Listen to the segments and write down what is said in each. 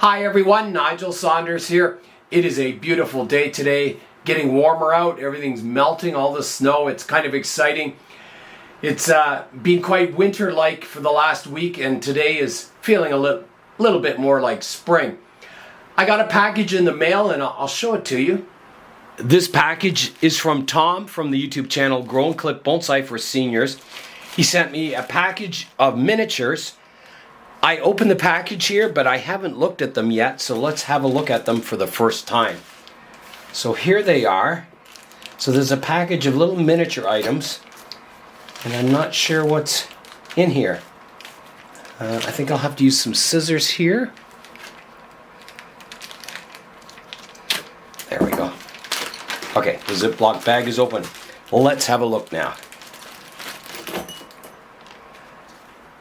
Hi everyone, Nigel Saunders here. It is a beautiful day today, getting warmer out, everything's melting, all the snow, it's kind of exciting. It's been quite winter-like for the last week, and today is feeling a little bit more like spring. I got a package in the mail and I'll show it to you. This package is from Tom from the YouTube channel Grow and Clip Bonsai for Seniors. He sent me a package of miniatures. I opened the package here, but I haven't looked at them yet, so let's have a look at them for the first time. So here they are. So there's a package of little miniature items, and I'm not sure what's in here. I think I'll have to use some scissors here. There we go. Okay, the Ziploc bag is open. Let's have a look now.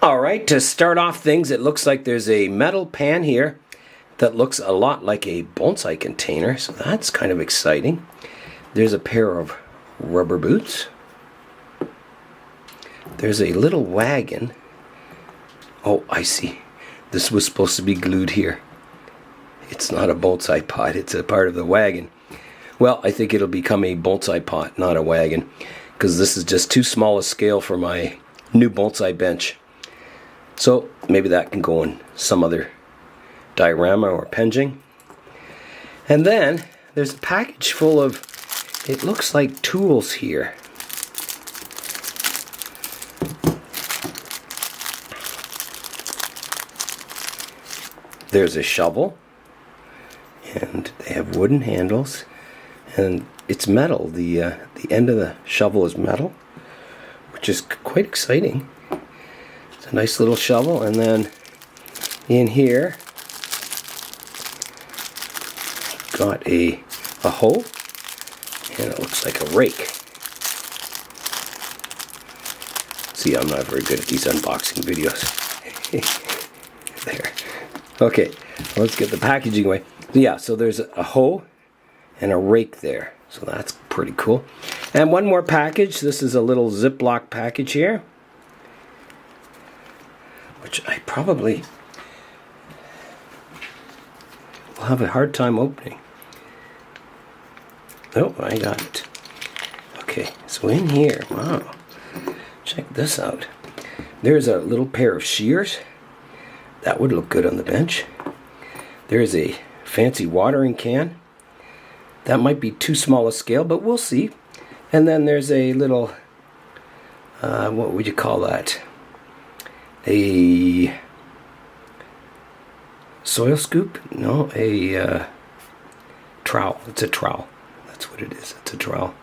Alright, to start off things, it looks like there's a metal pan here that looks a lot like a bonsai container, so that's kind of exciting. There's a pair of rubber boots. There's a little wagon. Oh, I see. This was supposed to be glued here. It's not a bonsai pot, it's a part of the wagon. Well, I think it'll become a bonsai pot, not a wagon, because this is just too small a scale for my new bonsai bench. So maybe that can go in some other diorama or penjing. And then there's a package full of, it looks like tools here. There's a shovel, and they have wooden handles, and it's metal. The end of the shovel is metal, which is quite exciting. A nice little shovel, and then in here got a hoe, and it looks like a rake. See, I'm not very good at these unboxing videos. There. Okay, let's get the packaging away. Yeah, so there's a hoe and a rake there, so that's pretty cool. And one more package. This is a little Ziploc package here, which I probably will have a hard time opening. Oh, I got it. Okay, so in here, wow, check this out. There's a little pair of shears. That would look good on the bench. There's a fancy watering can. That might be too small a scale, but we'll see. And then there's a little, what would you call that? A soil scoop? No, a trowel. It's a trowel. That's what it is. It's a trowel.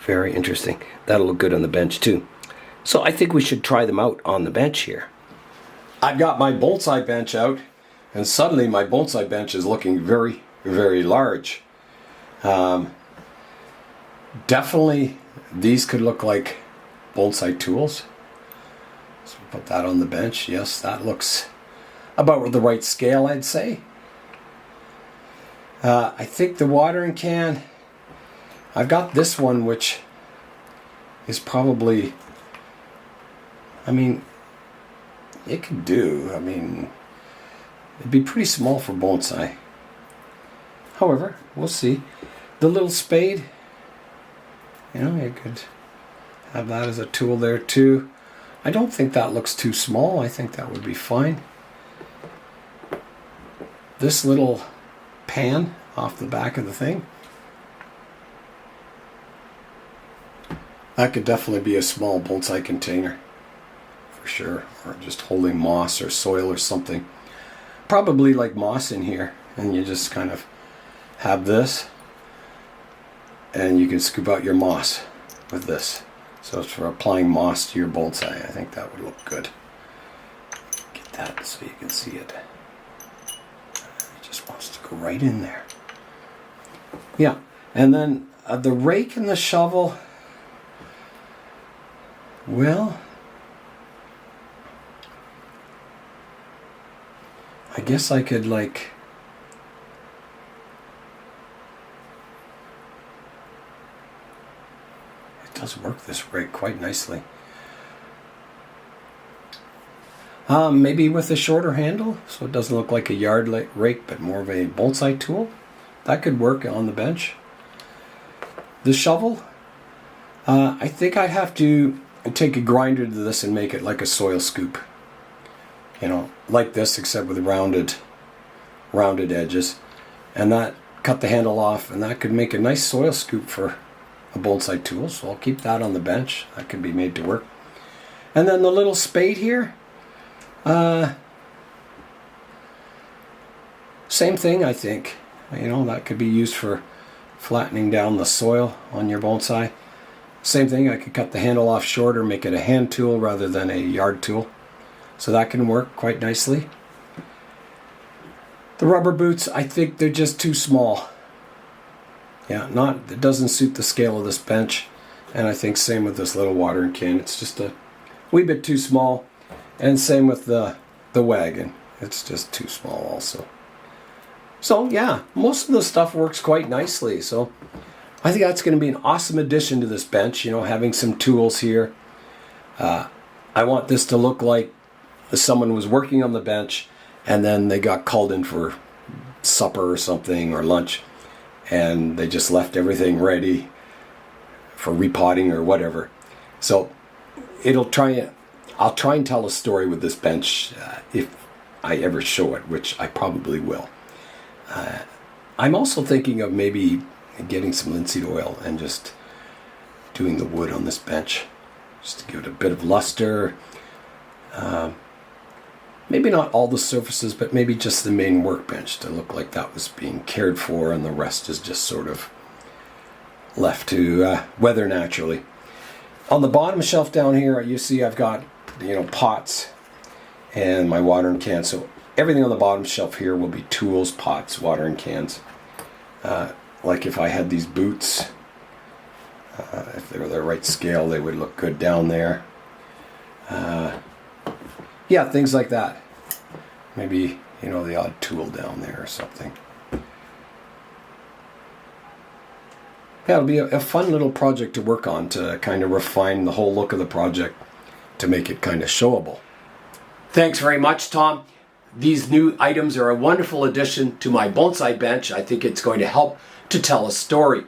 Very interesting. That'll look good on the bench too. So I think we should try them out on the bench here. I've got my bonsai bench out, and suddenly my bonsai bench is looking very, very large. Definitely these could look like bonsai tools. So put that on the bench. Yes, that looks about the right scale, I'd say. I think the watering can, I've got this one, which is probably, I mean, it could do. I mean, it'd be pretty small for bonsai. However, we'll see. The little spade, you know, you could have that as a tool there too. I don't think that looks too small. I think that would be fine. This little pan off the back of the thing, that could definitely be a small bonsai container for sure, or just holding moss or soil or something. Probably like moss in here, and you just kind of have this, and you can scoop out your moss with this. So it's for applying moss to your bonsai. I think that would look good. Get that so you can see it. It just wants to go right in there. Yeah, and then the rake and the shovel, well, I guess I could like, does work, this rake, quite nicely. Maybe with a shorter handle, so it doesn't look like a yard rake, but more of a bonsai tool. That could work on the bench. The shovel, I think I'd have to take a grinder to this and make it like a soil scoop. You know, like this, except with rounded edges. And that, cut the handle off, and that could make a nice soil scoop for a bonsai tool. So I'll keep that on the bench. That could be made to work. And then the little spade here, same thing, I think. You know, that could be used for flattening down the soil on your bonsai. Same thing, I could cut the handle off shorter, make it a hand tool rather than a yard tool. So that can work quite nicely. The rubber boots, I think they're just too small. Yeah, it doesn't suit the scale of this bench. And I think same with this little watering can. It's just a wee bit too small. And same with the wagon. It's just too small also. So yeah, most of the stuff works quite nicely. So I think that's going to be an awesome addition to this bench, you know, having some tools here. I want this to look like someone was working on the bench and then they got called in for supper or something or lunch and they just left everything ready for repotting or whatever. So I'll try and tell a story with this bench if I ever show it, which I probably will. I'm also thinking of maybe getting some linseed oil and just doing the wood on this bench just to give it a bit of luster. Maybe not all the surfaces, but maybe just the main workbench to look like that was being cared for and the rest is just sort of left to weather naturally. On the bottom shelf down here, you see I've got, you know, pots and my watering can. So everything on the bottom shelf here will be tools, pots, watering cans. Like if I had these boots, if they were the right scale, they would look good down there. Yeah, things like that. Maybe, you know, the odd tool down there or something. Yeah, it'll be a fun little project to work on to kind of refine the whole look of the project to make it kind of showable. Thanks very much, Tom. These new items are a wonderful addition to my bonsai bench. I think it's going to help to tell a story.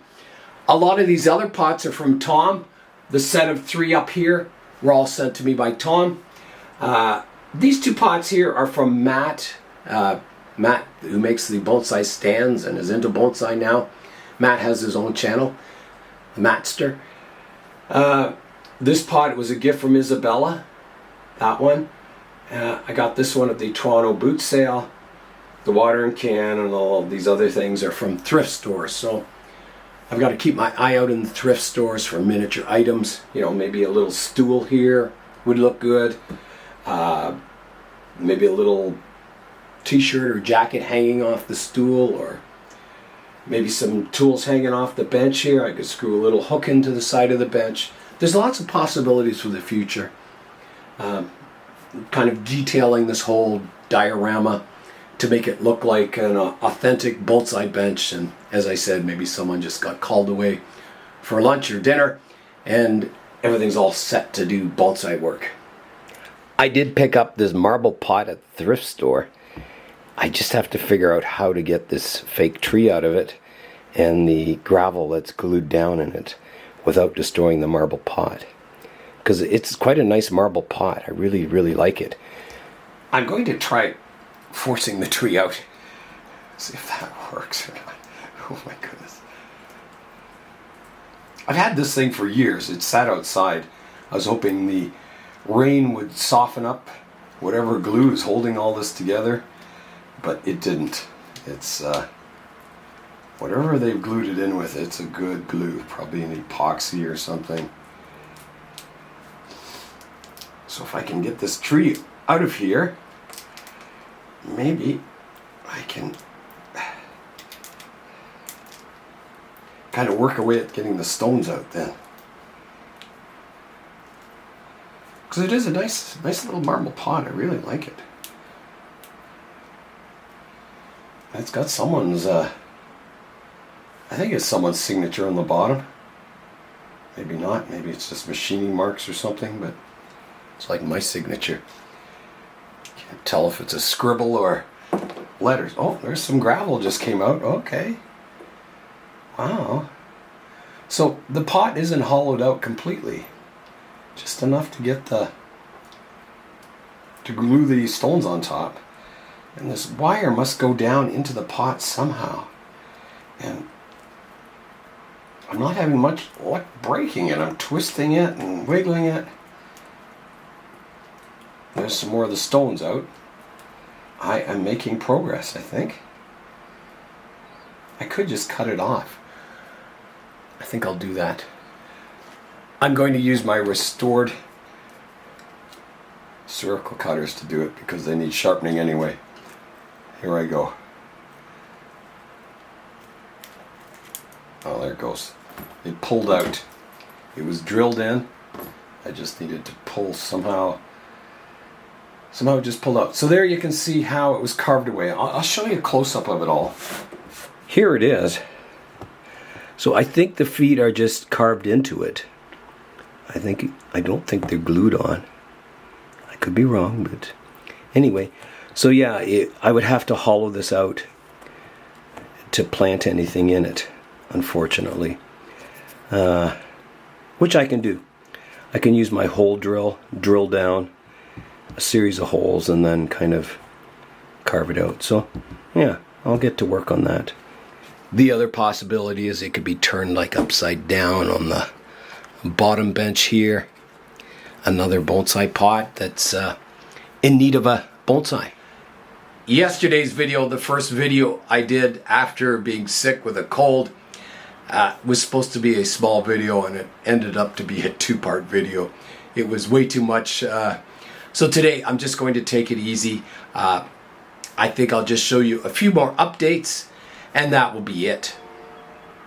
A lot of these other pots are from Tom. The set of 3 up here were all sent to me by Tom. These 2 pots here are from Matt. Matt, who makes the bonsai stands and is into bonsai now. Matt has his own channel, Mattster. This pot was a gift from Isabella, that one. I got this one at the Toronto boot sale. The watering can and all these other things are from thrift stores. So I've got to keep my eye out in the thrift stores for miniature items. You know, maybe a little stool here would look good. Maybe a little t-shirt or jacket hanging off the stool, or maybe some tools hanging off the bench here. I could screw a little hook into the side of the bench. There's lots of possibilities for the future. Kind of detailing this whole diorama to make it look like an authentic bonsai bench. And as I said, maybe someone just got called away for lunch or dinner and everything's all set to do bonsai work. I did pick up this marble pot at the thrift store. I just have to figure out how to get this fake tree out of it and the gravel that's glued down in it without destroying the marble pot. Because it's quite a nice marble pot. I really, really like it. I'm going to try forcing the tree out. See if that works or not. Oh my goodness. I've had this thing for years. It sat outside. I was hoping the rain would soften up whatever glue is holding all this together, but it didn't. It's whatever they've glued it in with, it's a good glue, probably an epoxy or something. So if I can get this tree out of here, maybe I can kind of work away at getting the stones out then. Because it is a nice little marble pot. I really like it. It's got someone's, I think it's someone's signature on the bottom. Maybe not. Maybe it's just machining marks or something, but it's like my signature. Can't tell if it's a scribble or letters. Oh, there's some gravel just came out. Okay. Wow. So the pot isn't hollowed out completely. Just enough to get to glue the stones on top. And this wire must go down into the pot somehow. And I'm not having much luck breaking it. I'm twisting it and wiggling it. There's some more of the stones out. I am making progress, I think. I could just cut it off. I think I'll do that. I'm going to use my restored circle cutters to do it because they need sharpening anyway. Here I go. Oh, there it goes. It pulled out. It was drilled in. I just needed to pull somehow. Somehow it just pulled out. So there you can see how it was carved away. I'll show you a close-up of it all. Here it is. So I think the feet are just carved into it. I don't think they're glued on. I could be wrong, but anyway. So yeah, I would have to hollow this out to plant anything in it, unfortunately. Which I can do. I can use my hole drill down a series of holes and then kind of carve it out. So yeah, I'll get to work on that. The other possibility is it could be turned like upside down on the bottom bench here. Another bonsai pot that's in need of a bonsai. Yesterday's video, the first video I did after being sick with a cold, was supposed to be a small video and it ended up to be a two-part video. It was way too much. So today I'm just going to take it easy. I think I'll just show you a few more updates and that will be it.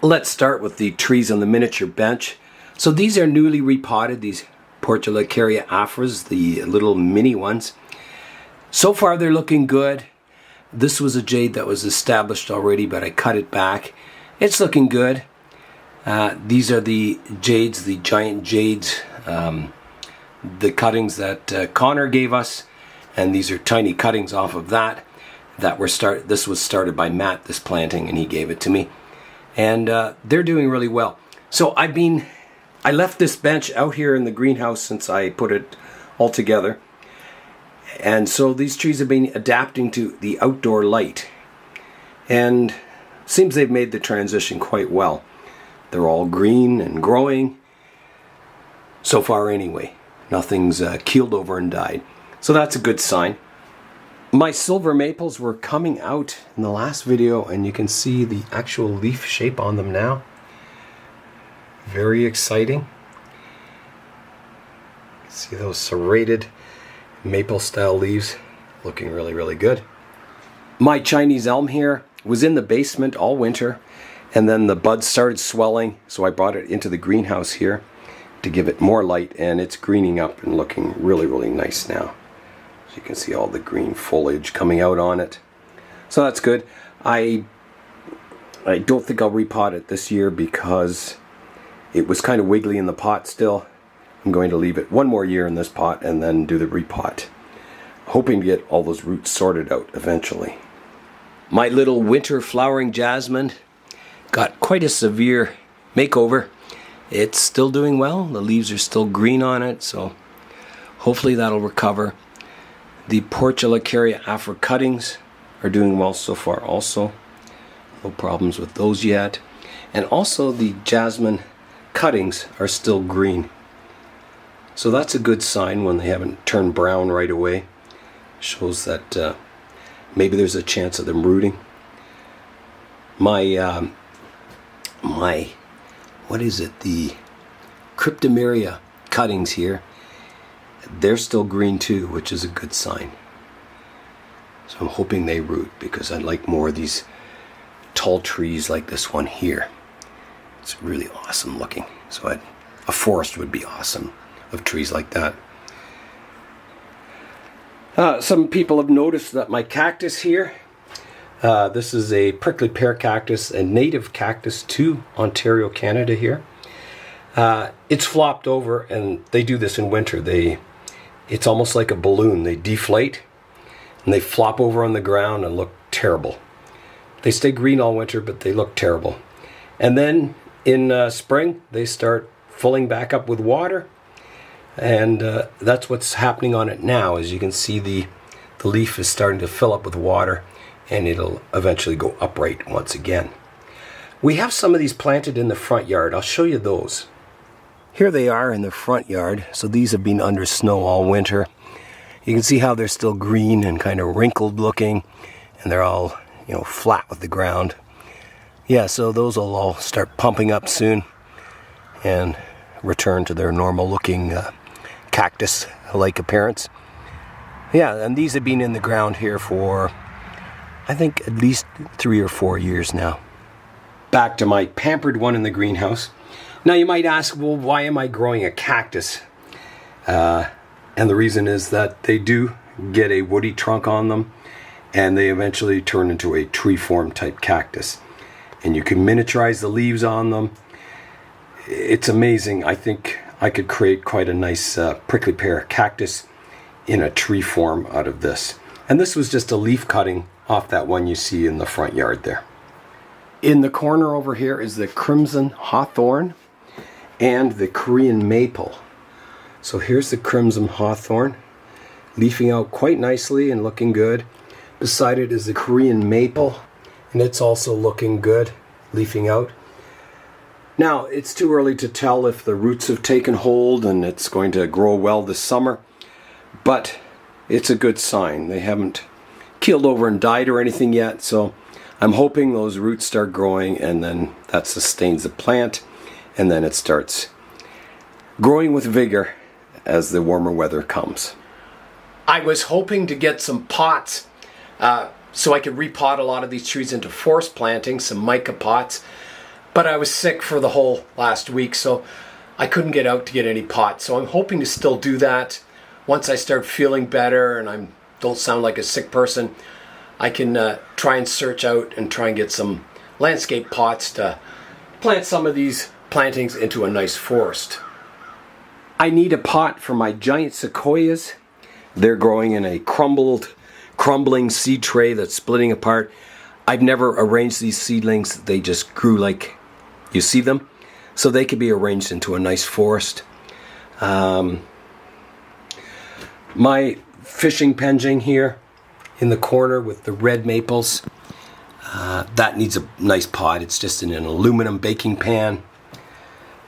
Let's start with the trees on the miniature bench. So these are newly repotted, these Portulacaria afras, the little mini ones. So far they're looking good. This was a jade that was established already, but I cut it back. It's looking good. These are the jades, the giant jades, the cuttings that Connor gave us, and these are tiny cuttings off of that this was started by Matt, this planting, and he gave it to me. And they're doing really well. So I left this bench out here in the greenhouse since I put it all together. And so these trees have been adapting to the outdoor light. And seems they've made the transition quite well. They're all green and growing. So far anyway. Nothing's keeled over and died. So that's a good sign. My silver maples were coming out in the last video and you can see the actual leaf shape on them now. Very exciting. See those serrated maple style leaves looking really, really good. My Chinese elm here was in the basement all winter and then the buds started swelling, so I brought it into the greenhouse here to give it more light, and it's greening up and looking really, really nice now. So you can see all the green foliage coming out on it. So that's good. I don't think I'll repot it this year because it was kind of wiggly in the pot still. I'm going to leave it one more year in this pot and then do the repot. Hoping to get all those roots sorted out eventually. My little winter flowering jasmine got quite a severe makeover. It's still doing well. The leaves are still green on it, so hopefully that'll recover. The Portulacaria afra cuttings are doing well so far also. No problems with those yet. And also the jasmine cuttings are still green. So that's a good sign when they haven't turned brown right away. Shows that maybe there's a chance of them rooting. My what is it? The Cryptomeria cuttings here. They're still green too, which is a good sign. So I'm hoping they root because I'd like more of these tall trees like this one here. It's really awesome looking. So a forest would be awesome of trees like that. Some people have noticed that my cactus here, this is a prickly pear cactus, a native cactus to Ontario, Canada here. It's flopped over, and they do this in winter. It's almost like a balloon. They deflate, and they flop over on the ground and look terrible. They stay green all winter, but they look terrible. And then in spring, they start filling back up with water, and that's what's happening on it now. As you can see, the leaf is starting to fill up with water, and it'll eventually go upright once again. We have some of these planted in the front yard. I'll show you those. Here they are in the front yard. So these have been under snow all winter. You can see how they're still green and kind of wrinkled looking, and they're all, you know, flat with the ground. Yeah, so those will all start pumping up soon and return to their normal looking cactus-like appearance. Yeah, and these have been in the ground here for, I think, at least 3 or 4 years now. Back to my pampered one in the greenhouse. Now you might ask, well, why am I growing a cactus? And the reason is that they do get a woody trunk on them, and they eventually turn into a tree form type cactus. And you can miniaturize the leaves on them. It's amazing. I think I could create quite a nice prickly pear cactus in a tree form out of this. And this was just a leaf cutting off that one you see in the front yard there. In the corner over here is the crimson hawthorne and the Korean maple. So here's the crimson hawthorne, leafing out quite nicely and looking good. Beside it is the Korean maple, and it's also looking good, leafing out. Now, it's too early to tell if the roots have taken hold and it's going to grow well this summer, but it's a good sign. They haven't keeled over and died or anything yet, so I'm hoping those roots start growing, and then that sustains the plant, and then it starts growing with vigor as the warmer weather comes. I was hoping to get some pots so I could repot a lot of these trees into forest plantings, some Mica Pots, but I was sick for the whole last week, so I couldn't get out to get any pots. So I'm hoping to still do that once I start feeling better and I don't sound like a sick person. I can try and search out and try and get some landscape pots to plant some of these plantings into a nice forest. I need a pot for my giant sequoias. They're growing in a crumbling seed tray that's splitting apart. I've never arranged these seedlings. They just grew like you see them. So they could be arranged into a nice forest. My fishing penching here in the corner with the red maples, that needs a nice pot. It's just in an aluminum baking pan.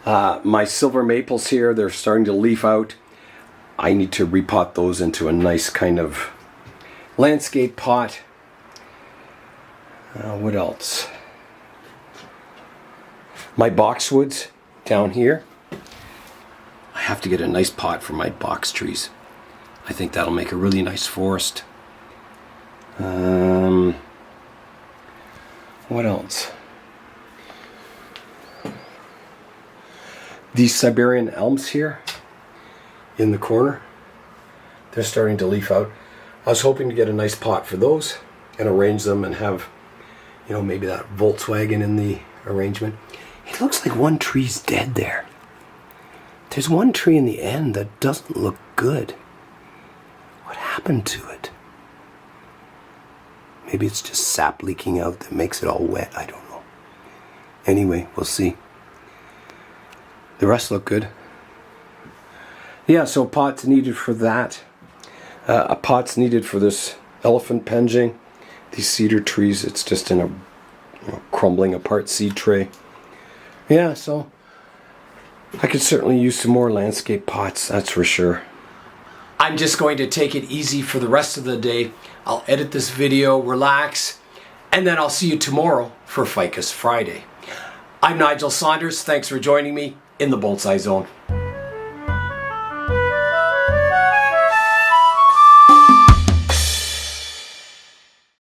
My silver maples here, they're starting to leaf out. I need to repot those into a nice kind of landscape pot. What else? My boxwoods down here. I have to get a nice pot for my box trees. I think that'll make a really nice forest. What else? These Siberian elms here in the corner, they're starting to leaf out. I was hoping to get a nice pot for those and arrange them and have, you know, maybe that Volkswagen in the arrangement. It looks like one tree's dead there. There's one tree in the end that doesn't look good. What happened to it? Maybe it's just sap leaking out that makes it all wet. I don't know. Anyway, we'll see. The rest look good. Yeah, so pots needed for that. A pot's needed for this elephant penching. These cedar trees, it's just in a crumbling apart seed tray. Yeah, so I could certainly use some more landscape pots, that's for sure. I'm just going to take it easy for the rest of the day. I'll edit this video, relax, and then I'll see you tomorrow for Ficus Friday. I'm Nigel Saunders. Thanks for joining me in the Bonsai Zone.